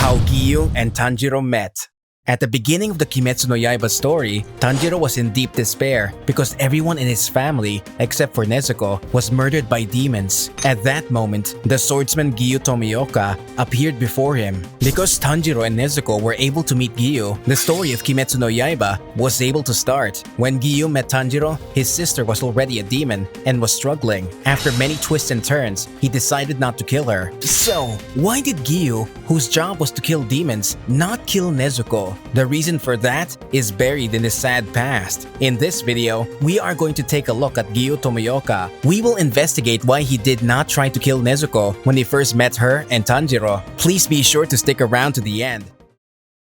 How Giyu and Tanjiro Met. At the beginning of the Kimetsu no Yaiba story, Tanjiro was in deep despair because everyone in his family, except for Nezuko, was murdered by demons. At that moment, the swordsman Giyu Tomioka appeared before him. Because Tanjiro and Nezuko were able to meet Giyu, the story of Kimetsu no Yaiba was able to start. When Giyu met Tanjiro, his sister was already a demon and was struggling. After many twists and turns, he decided not to kill her. So, why did Giyu, whose job was to kill demons, not kill Nezuko? The reason for that is buried in his sad past. In this video, we are going to take a look at Giyu Tomioka. We will investigate why he did not try to kill Nezuko when he first met her and Tanjiro. Please be sure to stick around to the end.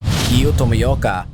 Giyu Tomioka.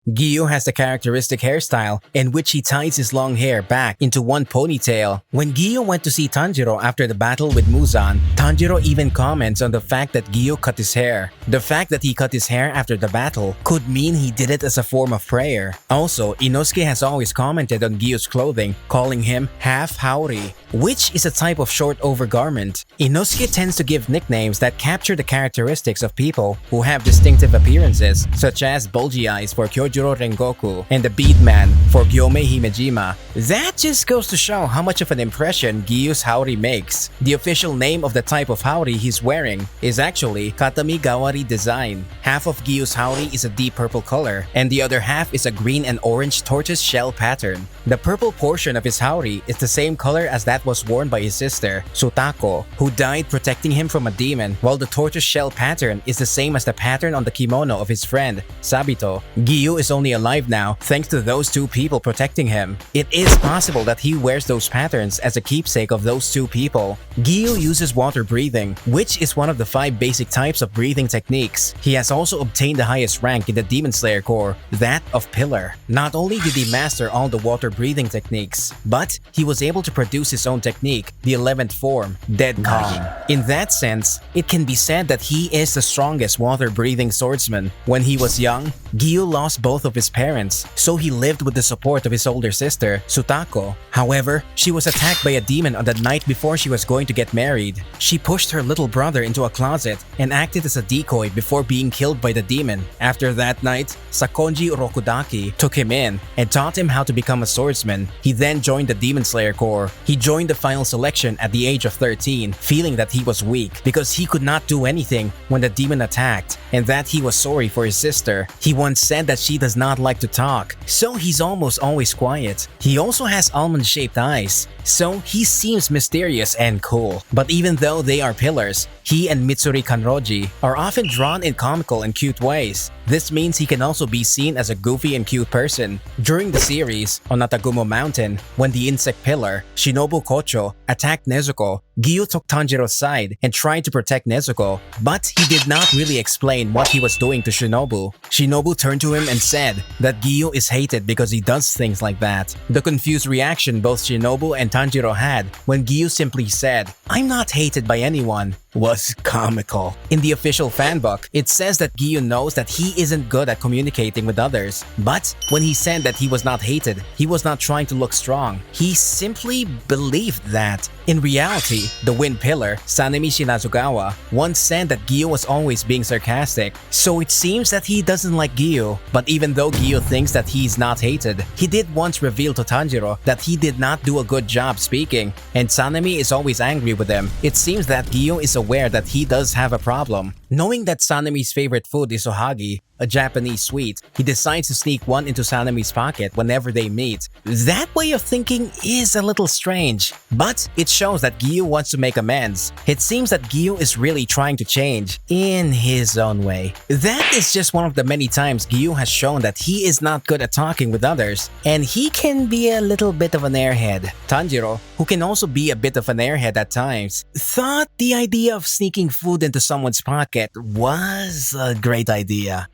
Giyu has the characteristic hairstyle in which he ties his long hair back into one ponytail. When Giyu went to see Tanjiro after the battle with Muzan, Tanjiro even comments on the fact that Giyu cut his hair. The fact that he cut his hair after the battle could mean he did it as a form of prayer. Also, Inosuke has always commented on Giyu's clothing, calling him half haori, which is a type of short overgarment. Inosuke tends to give nicknames that capture the characteristics of people who have distinctive appearances, such as bulgy eyes for Kyojuro Rengoku and the Bead Man for Gyomei Himejima. That just goes to show how much of an impression Giyu's haori makes. The official name of the type of haori he's wearing is actually Katami Gawari design. Half of Giyu's haori is a deep purple color, and the other half is a green and orange tortoise shell pattern. The purple portion of his haori is the same color as that was worn by his sister, Sutako, who died protecting him from a demon, while the tortoise shell pattern is the same as the pattern on the kimono of his friend, Sabito. Giyu is only alive now thanks to those two people protecting him. It is possible that he wears those patterns as a keepsake of those two people. Giyu uses water breathing, which is one of the 5 basic types of breathing techniques. He has also obtained the highest rank in the Demon Slayer Corps, that of Pillar. Not only did he master all the water breathing techniques, but he was able to produce his own technique, the 11th form, Dead Calm. In that sense, it can be said that he is the strongest water breathing swordsman. When he was young, Giyu lost both of his parents, so he lived with the support of his older sister, Sutako. However, she was attacked by a demon on the night before she was going to get married. She pushed her little brother into a closet and acted as a decoy before being killed by the demon. After that night, Sakonji Rokudaki took him in and taught him how to become a swordsman. He then joined the Demon Slayer Corps. He joined the final selection at the age of 13, feeling that he was weak because he could not do anything when the demon attacked, and that he was sorry for his sister. He once said that she does not like to talk, so he's almost always quiet. He also has almond-shaped eyes, so he seems mysterious and cool. But even though they are pillars, he and Mitsuri Kanroji are often drawn in comical and cute ways. This means he can also be seen as a goofy and cute person. During the series, on Natagumo Mountain, when the insect pillar, Shinobu Kocho, attacked Nezuko, Giyu took Tanjiro's side and tried to protect Nezuko, but he did not really explain what he was doing to Shinobu. Shinobu turned to him and said that Giyu is hated because he does things like that. The confused reaction both Shinobu and Tanjiro had when Giyu simply said, "I'm not hated by anyone," was comical. In the official fanbook, it says that Giyu knows that he isn't good at communicating with others. But when he said that he was not hated, he was not trying to look strong. He simply believed that. In reality, the Wind Pillar, Sanemi Shinazugawa, once said that Giyu was always being sarcastic. So it seems that he doesn't like Giyu. But even though Giyu thinks that he's not hated, he did once reveal to Tanjiro that he did not do a good job speaking, and Sanemi is always angry with him. It seems that Giyu is aware that he does have a problem. Knowing that Sanemi's favorite food is ohagi, a Japanese sweet, he decides to sneak one into Sanemi's pocket whenever they meet. That way of thinking is a little strange, but it shows that Giyu wants to make amends. It seems that Giyu is really trying to change in his own way. That is just one of the many times Giyu has shown that he is not good at talking with others, and he can be a little bit of an airhead. Tanjiro, who can also be a bit of an airhead at times, thought the idea of sneaking food into someone's pocket was a great idea.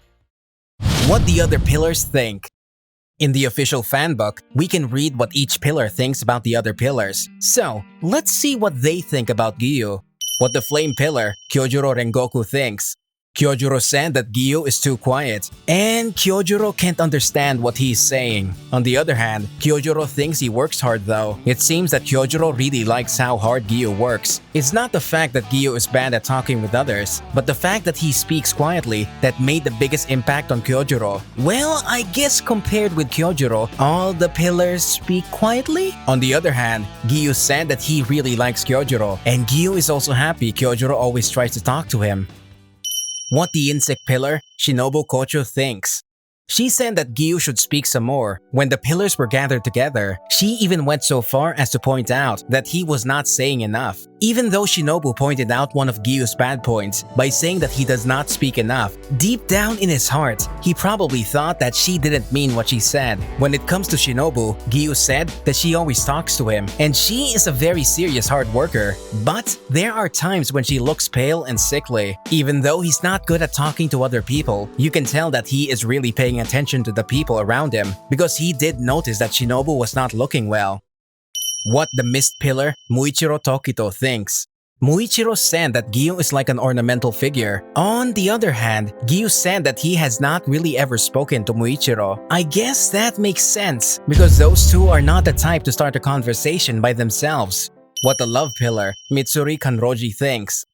What the other pillars think. In the official fanbook, we can read what each pillar thinks about the other pillars. So, let's see what they think about Giyu. What the flame pillar, Kyojuro Rengoku, thinks. Kyojuro said that Giyu is too quiet, and Kyojuro can't understand what he's saying. On the other hand, Kyojuro thinks he works hard though. It seems that Kyojuro really likes how hard Giyu works. It's not the fact that Giyu is bad at talking with others, but the fact that he speaks quietly that made the biggest impact on Kyojuro. Well, I guess compared with Kyojuro, all the pillars speak quietly? On the other hand, Giyu said that he really likes Kyojuro, and Giyu is also happy Kyojuro always tries to talk to him. What the insect pillar, Shinobu Kocho, thinks. She said that Giyu should speak some more. When the pillars were gathered together, she even went so far as to point out that he was not saying enough. Even though Shinobu pointed out one of Giyu's bad points by saying that he does not speak enough, deep down in his heart, he probably thought that she didn't mean what she said. When it comes to Shinobu, Giyu said that she always talks to him, and she is a very serious hard worker. But there are times when she looks pale and sickly. Even though he's not good at talking to other people, you can tell that he is really paying attention to the people around him because he did notice that Shinobu was not looking well. What the mist pillar, Muichiro Tokito, thinks. Muichiro said that Giyu is like an ornamental figure. On the other hand, Giyu said that he has not really ever spoken to Muichiro. I guess that makes sense because those two are not the type to start a conversation by themselves. What the love pillar, Mitsuri Kanroji, thinks.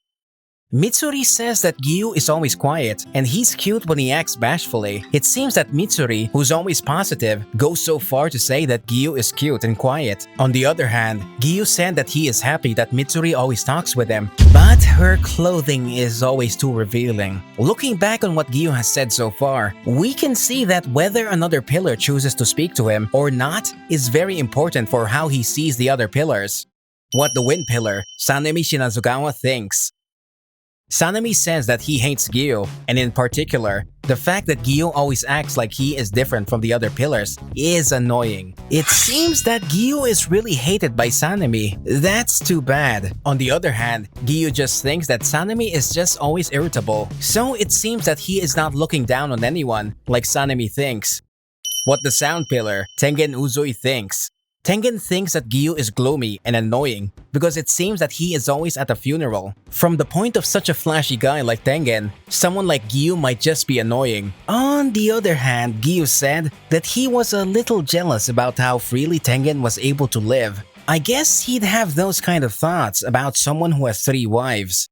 Mitsuri says that Giyu is always quiet and he's cute when he acts bashfully. It seems that Mitsuri, who's always positive, goes so far to say that Giyu is cute and quiet. On the other hand, Giyu said that he is happy that Mitsuri always talks with him, but her clothing is always too revealing. Looking back on what Giyu has said so far, we can see that whether another pillar chooses to speak to him or not is very important for how he sees the other pillars. What the wind pillar, Sanemi Shinazugawa, thinks. Sanemi says that he hates Giyu, and in particular, the fact that Giyu always acts like he is different from the other pillars is annoying. It seems that Giyu is really hated by Sanemi. That's too bad. On the other hand, Giyu just thinks that Sanemi is just always irritable, so it seems that he is not looking down on anyone like Sanemi thinks. What the sound pillar, Tengen Uzui, thinks. Tengen thinks that Giyu is gloomy and annoying because it seems that he is always at a funeral. From the point of such a flashy guy like Tengen, someone like Giyu might just be annoying. On the other hand, Giyu said that he was a little jealous about how freely Tengen was able to live. I guess he'd have those kind of thoughts about someone who has 3 wives.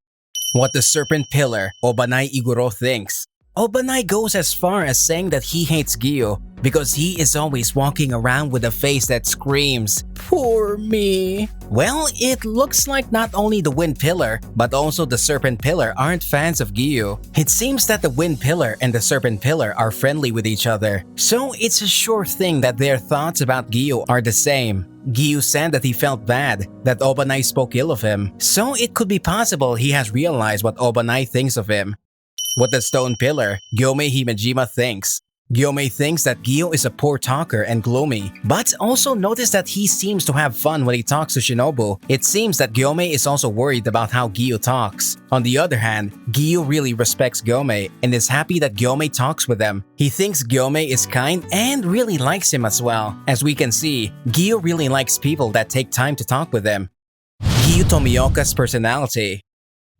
What the serpent pillar, Obanai Iguro, thinks. Obanai goes as far as saying that he hates Giyu because he is always walking around with a face that screams, "Poor me." Well, it looks like not only the wind pillar, but also the serpent pillar aren't fans of Giyu. It seems that the wind pillar and the serpent pillar are friendly with each other, so it's a sure thing that their thoughts about Giyu are the same. Giyu said that he felt bad that Obanai spoke ill of him, so it could be possible he has realized what Obanai thinks of him. What the stone pillar, Gyomei Himejima, thinks. Gyomei thinks that Giyu is a poor talker and gloomy, but also notice that he seems to have fun when he talks to Shinobu. It seems that Gyomei is also worried about how Giyu talks. On the other hand, Giyu really respects Gyomei and is happy that Gyomei talks with him. He thinks Gyomei is kind and really likes him as well. As we can see, Giyu really likes people that take time to talk with him. Giyu Tomioka's personality.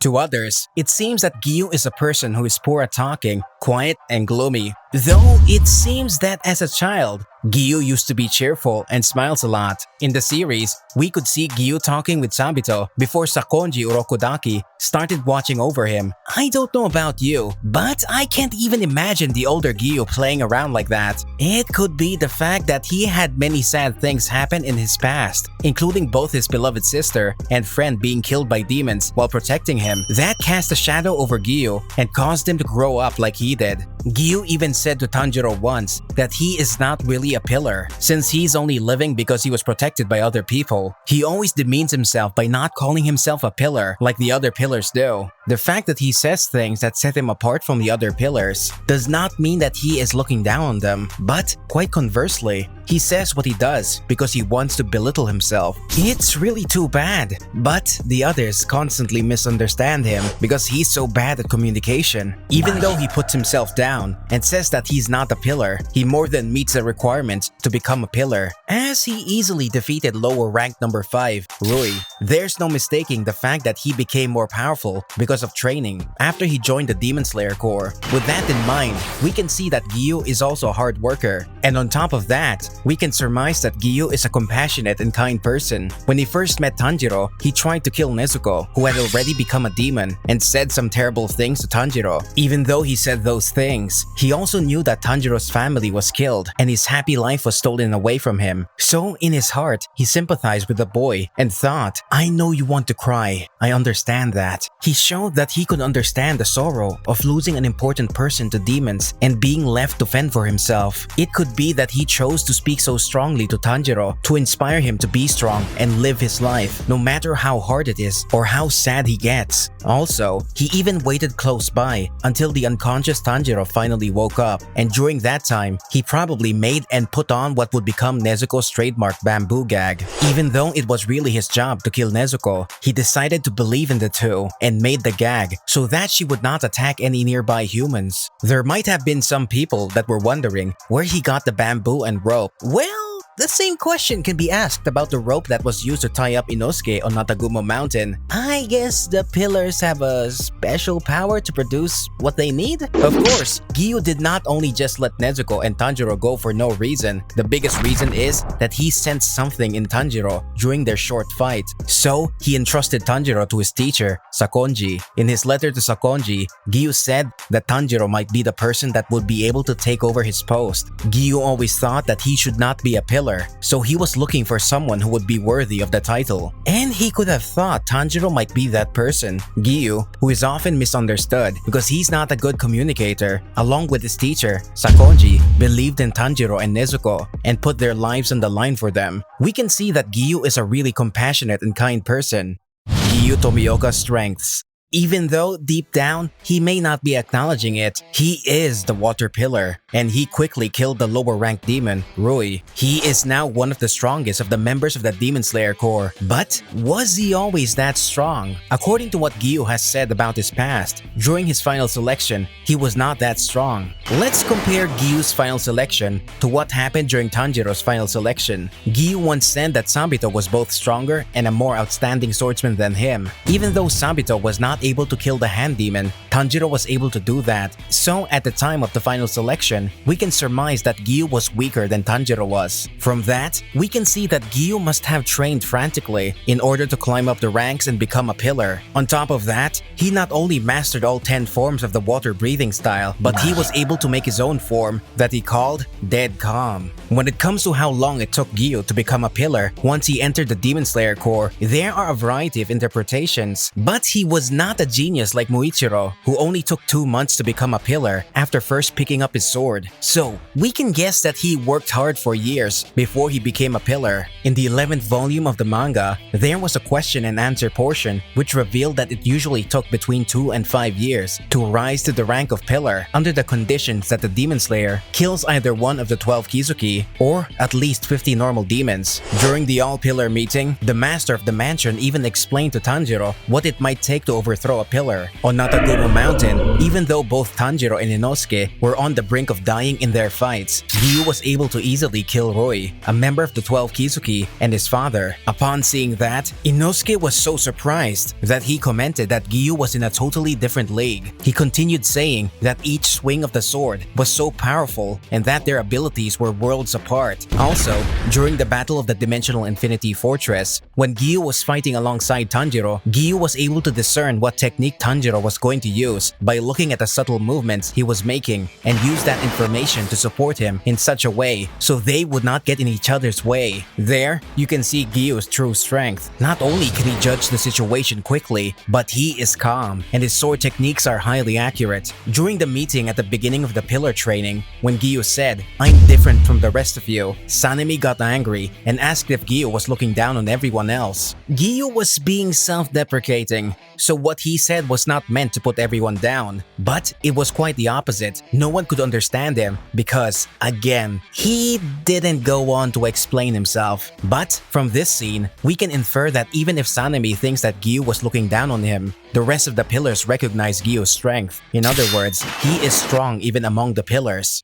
To others, it seems that Giyu is a person who is poor at talking, quiet and gloomy. Though it seems that as a child, Giyu used to be cheerful and smiles a lot. In the series, we could see Giyu talking with Sabito before Sakonji Urokodaki started watching over him. I don't know about you, but I can't even imagine the older Giyu playing around like that. It could be the fact that he had many sad things happen in his past, including both his beloved sister and friend being killed by demons while protecting him. That cast a shadow over Giyu and caused him to grow up like he did. Giyu even said to Tanjiro once that he is not really a pillar, since he's only living because he was protected by other people. He always demeans himself by not calling himself a pillar like the other pillars do. The fact that he says things that set him apart from the other pillars does not mean that he is looking down on them, but quite conversely, he says what he does because he wants to belittle himself. It's really too bad, but the others constantly misunderstand him because he's so bad at communication. Even though he puts himself down and says that he's not a pillar, he more than meets the requirement to become a pillar, as he easily defeated lower rank number 5, Rui. There's no mistaking the fact that he became more powerful because of training after he joined the Demon Slayer Corps. With that in mind, we can see that Giyu is also a hard worker. And on top of that, we can surmise that Giyu is a compassionate and kind person. When he first met Tanjiro, he tried to kill Nezuko, who had already become a demon, and said some terrible things to Tanjiro. Even though he said those things, he also knew that Tanjiro's family was killed and his happy life was stolen away from him. So in his heart, he sympathized with the boy and thought, I know you want to cry. I understand that. He showed that he could understand the sorrow of losing an important person to demons and being left to fend for himself. It could be that he chose to speak so strongly to Tanjiro to inspire him to be strong and live his life, no matter how hard it is or how sad he gets. Also, he even waited close by until the unconscious Tanjiro finally woke up, and during that time, he probably made and put on what would become Nezuko's trademark bamboo gag. Even though it was really his job to kill Nezuko, he decided to believe in the two and made the gag so that she would not attack any nearby humans. There might have been some people that were wondering where he got the bamboo and rope. Well, the same question can be asked about the rope that was used to tie up Inosuke on Natagumo Mountain. I guess the pillars have a special power to produce what they need? Of course, Giyu did not only just let Nezuko and Tanjiro go for no reason. The biggest reason is that he sensed something in Tanjiro during their short fight. So, he entrusted Tanjiro to his teacher, Sakonji. In his letter to Sakonji, Giyu said that Tanjiro might be the person that would be able to take over his post. Giyu always thought that he should not be a pillar, so he was looking for someone who would be worthy of the title. And he could have thought Tanjiro might be that person. Giyu, who is often misunderstood because he's not a good communicator, along with his teacher, Sakonji, believed in Tanjiro and Nezuko and put their lives on the line for them. We can see that Giyu is a really compassionate and kind person. Giyu Tomioka's strengths. Even though, deep down, he may not be acknowledging it, he is the water pillar, and he quickly killed the lower-ranked demon, Rui. He is now one of the strongest of the members of the Demon Slayer Corps. But was he always that strong? According to what Giyu has said about his past, during his final selection, he was not that strong. Let's compare Giyu's final selection to what happened during Tanjiro's final selection. Giyu once said that Sabito was both stronger and a more outstanding swordsman than him. Even though Sabito was not able to kill the hand demon, Tanjiro was able to do that. So at the time of the final selection, we can surmise that Giyu was weaker than Tanjiro was. From that, we can see that Giyu must have trained frantically in order to climb up the ranks and become a pillar. On top of that, he not only mastered all 10 forms of the water breathing style, but he was able to make his own form that he called Dead Calm. When it comes to how long it took Giyu to become a pillar once he entered the Demon Slayer Corps, there are a variety of interpretations. But he was not a genius like Muichiro, who only took 2 months to become a pillar after first picking up his sword. So, we can guess that he worked hard for years before he became a pillar. In the 11th volume of the manga, there was a question and answer portion which revealed that it usually took between 2 and 5 years to rise to the rank of pillar under the conditions that the Demon Slayer kills either one of the 12 Kizuki or at least 50 normal demons. During the all-pillar meeting, the master of the mansion even explained to Tanjiro what it might take to overthrow a pillar. On Natagumo Mountain, even though both Tanjiro and Inosuke were on the brink of dying in their fights, Giyu was able to easily kill Rui, a member of the 12 Kizuki, and his father. Upon seeing that, Inosuke was so surprised that he commented that Giyu was in a totally different league. He continued saying that each swing of the sword was so powerful and that their abilities were worlds apart. Also, during the Battle of the Dimensional Infinity Fortress, when Giyu was fighting alongside Tanjiro, Giyu was able to discern what technique Tanjiro was going to use by looking at the subtle movements he was making and use that information to support him in such a way so they would not get in each other's way. There, you can see Giyu's true strength. Not only can he judge the situation quickly, but he is calm and his sword techniques are highly accurate. During the meeting at the beginning of the pillar training, when Giyu said, "I'm different from the rest of you," Sanemi got angry and asked if Giyu was looking down on everyone else. Giyu was being self-deprecating, so what he said was not meant to put everyone down, but it was quite the opposite. No one could understand him because, again, he didn't go on to explain himself. But from this scene, we can infer that even if Sanemi thinks that Giyu was looking down on him, the rest of the pillars recognize Giyu's strength. In other words, he is strong even among the pillars.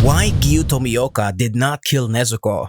Why Giyu Tomioka did not kill Nezuko?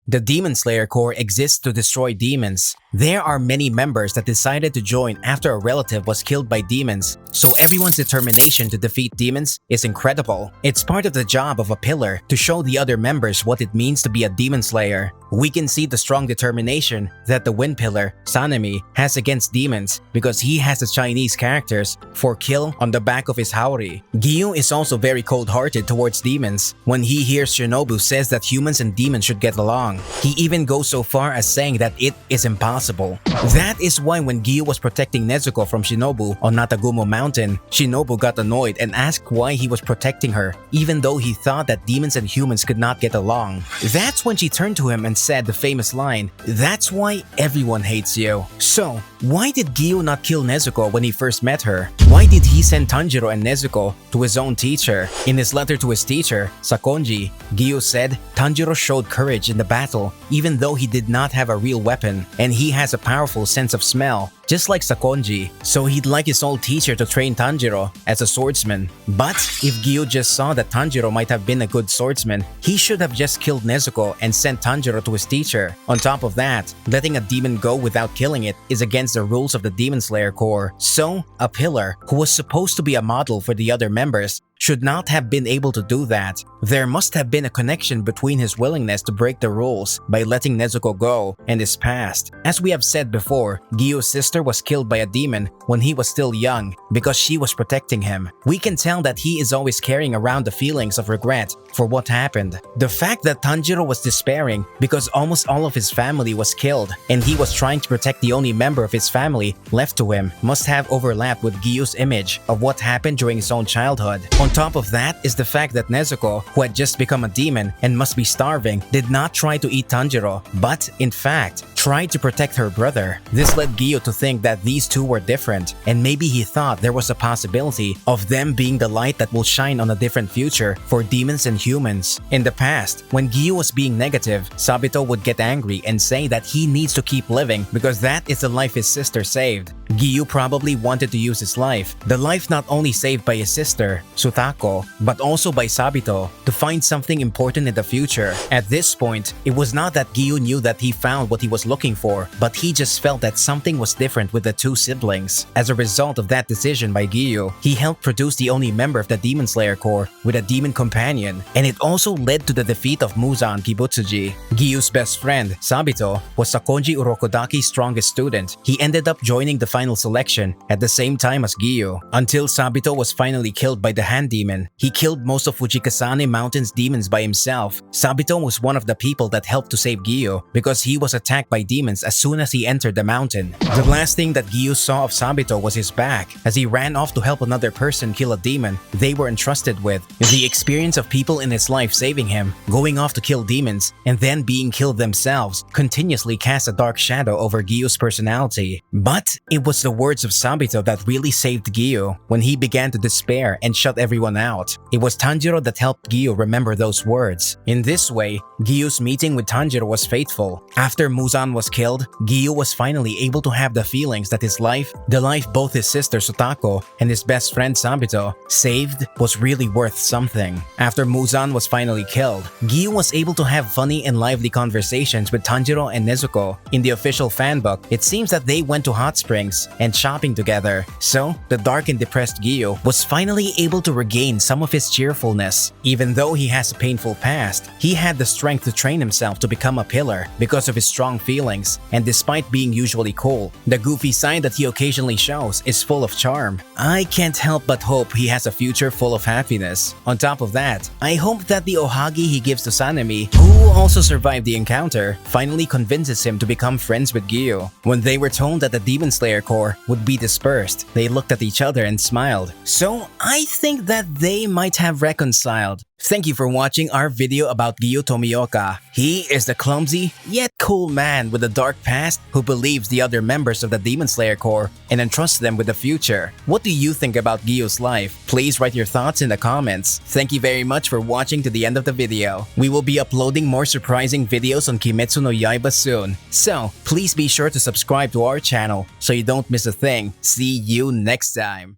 The Demon Slayer Corps exists to destroy demons. There are many members that decided to join after a relative was killed by demons, so everyone's determination to defeat demons is incredible. It's part of the job of a pillar to show the other members what it means to be a demon slayer. We can see the strong determination that the Wind Pillar, Sanemi, has against demons because he has the Chinese characters for kill on the back of his haori. Giyu is also very cold-hearted towards demons. When he hears Shinobu says that humans and demons should get along, he even goes so far as saying that it is impossible. That is why when Giyu was protecting Nezuko from Shinobu on Natagumo Mountain, Shinobu got annoyed and asked why he was protecting her, even though he thought that demons and humans could not get along. That's when she turned to him and said the famous line, "That's why everyone hates you." So, why did Giyu not kill Nezuko when he first met her? Why did he send Tanjiro and Nezuko to his own teacher? In his letter to his teacher, Sakonji, Giyu said, Tanjiro showed courage in the battle even though he did not have a real weapon, and he has a powerful sense of smell, just like Sakonji, so he'd like his old teacher to train Tanjiro as a swordsman. But if Giyu just saw that Tanjiro might have been a good swordsman, he should have just killed Nezuko and sent Tanjiro to his teacher. On top of that, letting a demon go without killing it is against the rules of the Demon Slayer Corps. So, a pillar, who was supposed to be a model for the other members, should not have been able to do that. There must have been a connection between his willingness to break the rules by letting Nezuko go and his past. As we have said before, Giyu's sister was killed by a demon when he was still young because she was protecting him. We can tell that he is always carrying around the feelings of regret for what happened. The fact that Tanjiro was despairing because almost all of his family was killed and he was trying to protect the only member of his family left to him must have overlapped with Giyu's image of what happened during his own childhood. On top of that is the fact that Nezuko, who had just become a demon and must be starving, did not try to eat Tanjiro, but in fact, tried to protect her brother. This led Giyu to think that these two were different, and maybe he thought there was a possibility of them being the light that will shine on a different future for demons and humans. In the past, when Giyu was being negative, Sabito would get angry and say that he needs to keep living because that is the life his sister saved. Giyu probably wanted to use his life, the life not only saved by his sister, Sutako, but also by Sabito, to find something important in the future. At this point, it was not that Giyu knew that he found what he was looking for, but he just felt that something was different with the two siblings. As a result of that decision by Giyu, he helped produce the only member of the Demon Slayer Corps with a demon companion, and it also led to the defeat of Muzan Kibutsuji. Giyu's best friend, Sabito, was Sakonji Urokodaki's strongest student. He ended up joining the final selection at the same time as Giyu, until Sabito was finally killed by the Hand Demon. He killed most of Fujikasane Mountain's demons by himself. Sabito was one of the people that helped to save Giyu because he was attacked by demons as soon as he entered the mountain. The last thing that Giyu saw of Sabito was his back as he ran off to help another person kill a demon they were entrusted with. The experience of people in his life saving him, going off to kill demons, and then being killed themselves continuously cast a dark shadow over Giyu's personality. But it was the words of Sabito that really saved Giyu when he began to despair and shut everyone out. It was Tanjiro that helped Giyu remember those words. In this way, Giyu's meeting with Tanjiro was faithful. After Muzan was killed, Giyu was finally able to have the feelings that his life, the life both his sister Sutako and his best friend Sabito saved, was really worth something. After Muzan was finally killed, Giyu was able to have funny and lively conversations with Tanjiro and Nezuko. In the official fanbook, it seems that they went to hot springs and shopping together. So, the dark and depressed Giyu was finally able to regain some of his cheerfulness. Even though he has a painful past, he had the strength to train himself to become a pillar because of his strong feelings, and despite being usually cool, the goofy side that he occasionally shows is full of charm. I can't help but hope he has a future full of happiness. On top of that, I hope that the ohagi he gives to Sanemi, who also survived the encounter, finally convinces him to become friends with Giyu. When they were told that the Demon Slayer Corps would be dispersed, they looked at each other and smiled. So I think that they might have reconciled. Thank you for watching our video about Giyu Tomioka. He is the clumsy, yet cool man with a dark past who believes the other members of the Demon Slayer Corps and entrusts them with the future. What do you think about Giyu's life? Please write your thoughts in the comments. Thank you very much for watching to the end of the video. We will be uploading more surprising videos on Kimetsu no Yaiba soon. So, please be sure to subscribe to our channel so you don't miss a thing. See you next time.